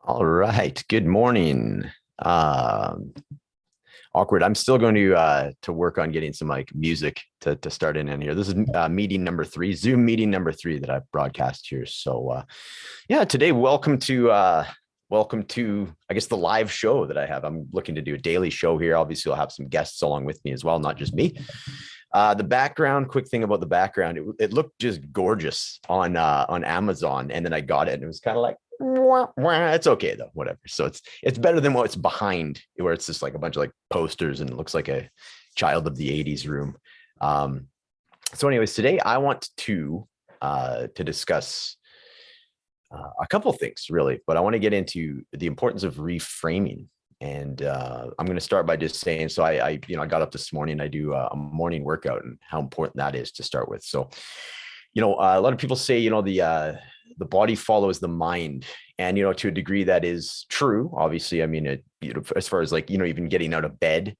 All right. Good morning. Um, Awkward. I'm still going to work on getting some like music to start in here. This is meeting number three, Zoom meeting number three that I've broadcast here. So yeah, today welcome to I guess the live show that I have. I'm looking to do a daily show here. Obviously, I'll have some guests along with me as well, not just me. The background, quick thing about the background, it looked just gorgeous on Amazon, and then I got it, and it was kind of like, wah, wah. It's okay though, whatever. So it's better than what's behind, where it's just like a bunch of like posters and it looks like a child of the '80s room. Um, so, anyways, today I want to discuss a couple of things really, but I want to get into the importance of reframing. And I'm going to start by just saying, so I got up this morning. I do a morning workout, and how important that is to start with. So, a lot of people say, the body follows the mind, and to a degree that is true. Obviously, I mean, as far as like even getting out of bed,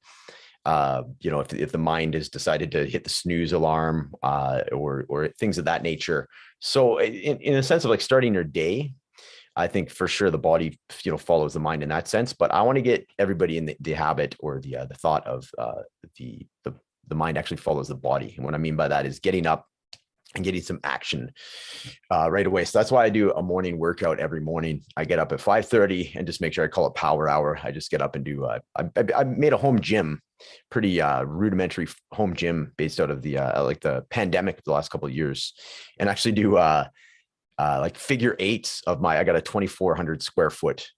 if the mind has decided to hit the snooze alarm, or things of that nature. So, in a sense of like starting your day, I think for sure the body, follows the mind in that sense. But I want to get everybody in the habit, or the thought of the, the the mind actually follows the body. And what I mean by that is getting up and getting some action right away. So that's why I do a morning workout every morning. I get up at 5:30 and just make sure I call it power hour. I just get up and do. I made a home gym, pretty rudimentary home gym based out of the like the pandemic the last couple of years, and actually do like figure eights of my. I got a 2,400 square foot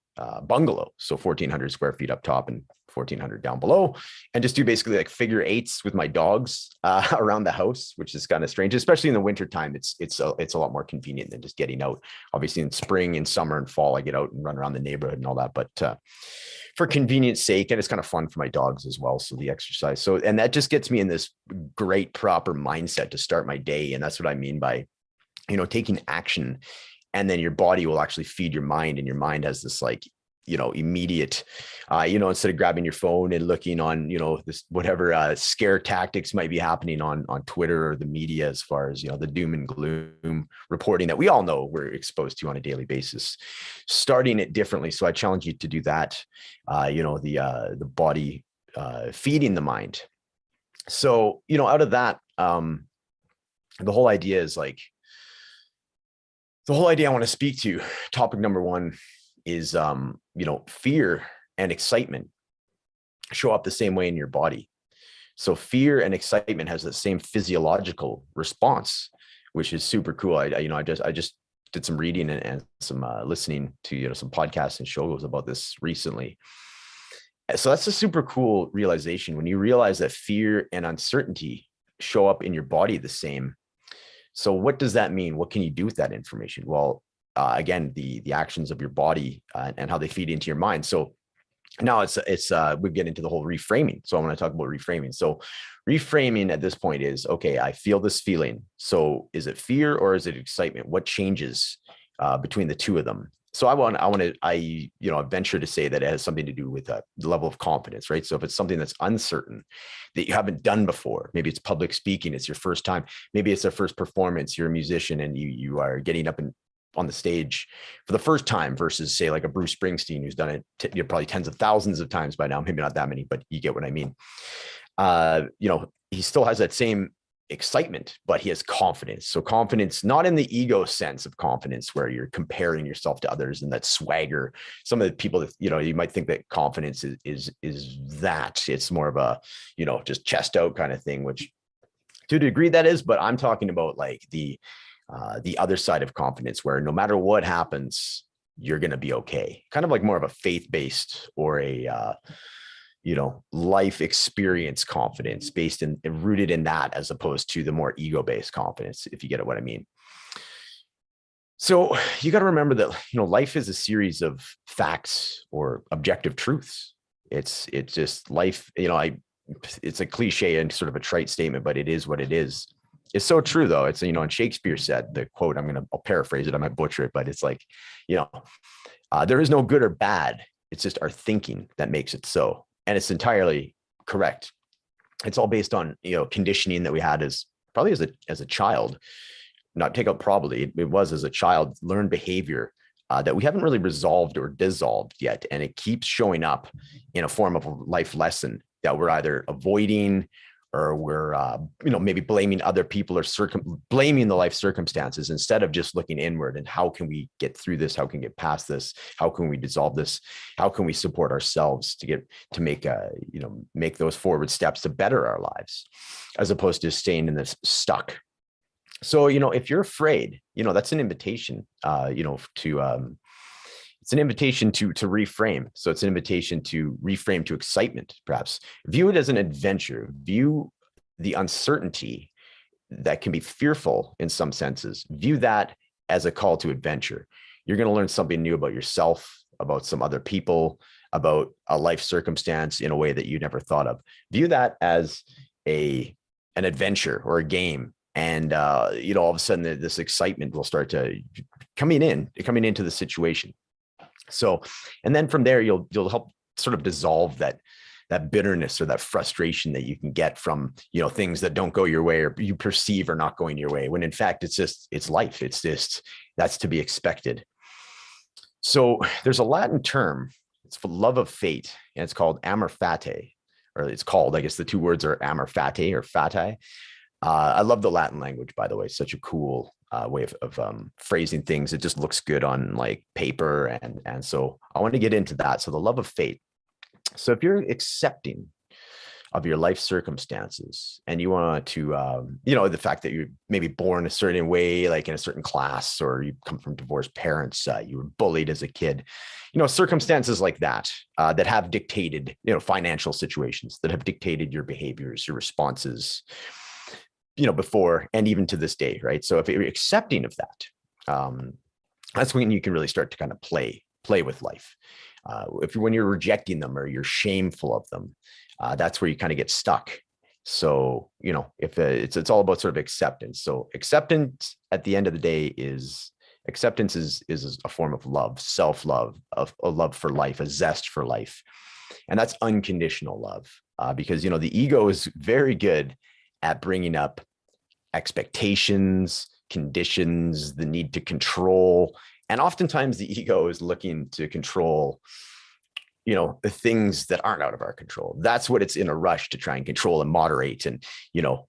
bungalow, so 1,400 square feet up top and 1,400 down below, and just do basically like figure eights with my dogs around the house, which is kind of strange, especially in the winter time. It's a lot more convenient than just getting out. Obviously, in spring and summer and fall, I get out and run around the neighborhood and all that, but for convenience sake, and it's kind of fun for my dogs as well. So the exercise, and that just gets me in this great proper mindset to start my day, and that's what I mean by taking action. And then your body will actually feed your mind, and your mind has this like immediate instead of grabbing your phone and looking on this whatever scare tactics might be happening on Twitter or the media, as far as the doom and gloom reporting that we all know we're exposed to on a daily basis, starting it differently. So I challenge you to do that. The body feeding the mind. So out of that, the whole idea is like the whole idea I want to speak to. Topic number one is fear and excitement show up the same way in your body. So fear and excitement has the same physiological response, which is super cool. I just did some reading and some listening to some podcasts and shows about this recently. So that's a super cool realization when you realize that fear and uncertainty show up in your body the same. So what does that mean? What can you do with that information? Well, again, the actions of your body and how they feed into your mind. So now we get into the whole reframing. So I want to talk about reframing. So reframing at this point is, okay, I feel this feeling. So is it fear or is it excitement? What changes between the two of them? So I venture to say that it has something to do with the level of confidence, right? So if it's something that's uncertain that you haven't done before, maybe it's public speaking, it's your first time, maybe it's a first performance, you're a musician and you are getting up and on the stage for the first time, versus say like a Bruce Springsteen who's done it probably tens of thousands of times by now, maybe not that many, but you get what I mean. He still has that same excitement, but he has confidence. So confidence, not in the ego sense of confidence where you're comparing yourself to others and that swagger. Some of the people that, you might think that confidence is that it's more of a, just chest out kind of thing, which to a degree that is, but I'm talking about like the other side of confidence where no matter what happens, you're going to be okay. Kind of like more of a faith-based or a, life experience confidence based in rooted in that, as opposed to the more ego-based confidence, if you get what I mean. So you got to remember that, life is a series of facts or objective truths. It's just life, it's a cliche and sort of a trite statement, but it is what it is. It's so true though. It's, and Shakespeare said the quote, I'll paraphrase it. I might butcher it, but it's like, there is no good or bad. It's just our thinking that makes it so. And it's entirely correct. It's all based on, conditioning that we had as a child, not take out probably, it was as a child, learned behavior that we haven't really resolved or dissolved yet. And it keeps showing up in a form of a life lesson that we're either avoiding, or we're, maybe blaming other people, or blaming the life circumstances, instead of just looking inward and how can we get through this? How can we get past this? How can we dissolve this? How can we support ourselves to make those forward steps to better our lives, as opposed to staying in this stuck. So, if you're afraid, that's an invitation, it's an invitation to reframe. So it's an invitation to reframe to excitement, perhaps. View it as an adventure. View the uncertainty that can be fearful in some senses. View that as a call to adventure. You're going to learn something new about yourself, about some other people, about a life circumstance in a way that you never thought of. View that as an adventure or a game. And, all of a sudden this excitement will start to coming into the situation. So, and then from there, you'll help sort of dissolve that bitterness or that frustration that you can get from, things that don't go your way, or you perceive are not going your way, when in fact, it's life. It's just, that's to be expected. So there's a Latin term, it's for love of fate, and it's called Amor Fati, or it's called, I guess the two words are Amor Fati or Fati. I love the Latin language, by the way. Such a cool way of phrasing things. It just looks good on like paper. And so I want to get into that. So the love of fate. So if you're accepting of your life circumstances, and you want to, the fact that you're maybe born a certain way, like in a certain class, or you come from divorced parents, you were bullied as a kid, circumstances like that, that have dictated, financial situations that have dictated your behaviors, your responses, before and even to this day, right? So if you're accepting of that, that's when you can really start to kind of play with life. When you're rejecting them or you're shameful of them, that's where you kind of get stuck. So, if it's all about sort of acceptance. So acceptance at the end of the day is a form of love, self-love, of a love for life, a zest for life. And that's unconditional love, because, the ego is very good at bringing up expectations, conditions, the need to control. And oftentimes the ego is looking to control, the things that aren't out of our control. That's what it's in a rush to try and control and moderate and,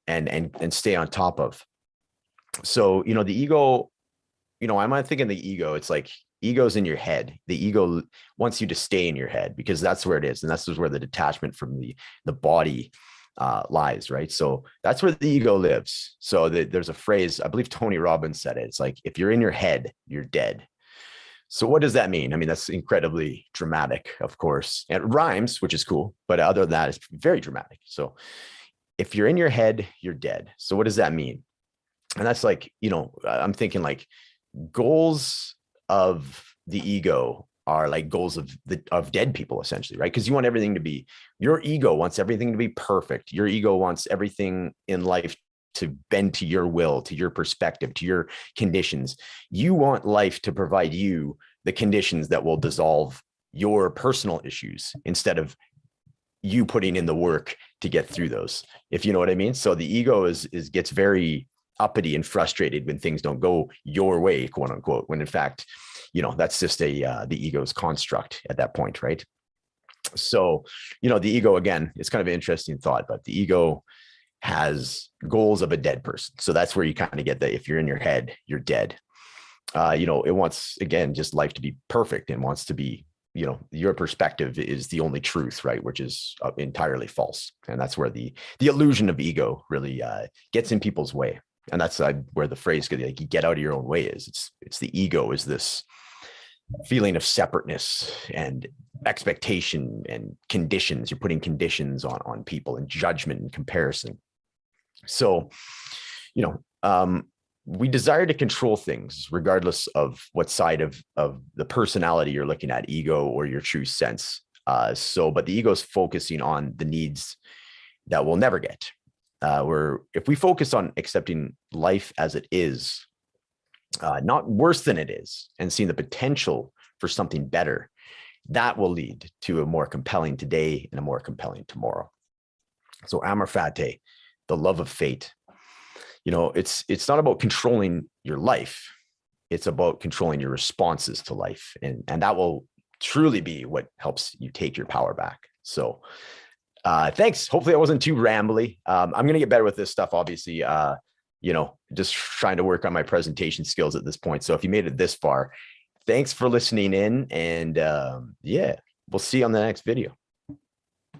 and stay on top of. So, the ego, I'm not thinking the ego, it's like ego's in your head. The ego wants you to stay in your head because that's where it is. And that's where the detachment from the body lies, right? So that's where the ego lives. So there's a phrase, I believe Tony Robbins said it. It's like, if you're in your head, you're dead. So what does that mean? I mean, that's incredibly dramatic, of course. And it rhymes, which is cool. But other than that, it's very dramatic. So if you're in your head, you're dead. So what does that mean? And that's like, I'm thinking like goals of the ego are like goals of dead people, essentially, right? Because you want everything to be, your ego wants everything to be perfect. Your ego wants everything in life to bend to your will, to your perspective, to your conditions. You want life to provide you the conditions that will dissolve your personal issues instead of you putting in the work to get through those, if you know what I mean. So the ego gets very uppity and frustrated when things don't go your way, quote unquote, when in fact, that's just the ego's construct at that point, right? So, the ego, again, it's kind of an interesting thought, but the ego has goals of a dead person. So that's where you kind of get that if you're in your head, you're dead. It wants, again, just life to be perfect and wants to be, your perspective is the only truth, right? Which is entirely false. And that's where the illusion of ego really gets in people's way. And that's where the phrase, like, you get out of your own way is. It's the ego is this feeling of separateness and expectation and conditions. You're putting conditions on people and judgment and comparison. So, we desire to control things regardless of what side of the personality you're looking at, ego or your true sense. But the ego is focusing on the needs that we'll never get. If we focus on accepting life as it is, not worse than it is, and seeing the potential for something better, that will lead to a more compelling today and a more compelling tomorrow. So Amor Fati, the love of fate. It's not about controlling your life. It's about controlling your responses to life. And that will truly be what helps you take your power back. So thanks. Hopefully I wasn't too rambly. I'm going to get better with this stuff, obviously, just trying to work on my presentation skills at this point. So if you made it this far, thanks for listening in, and yeah, we'll see you on the next video.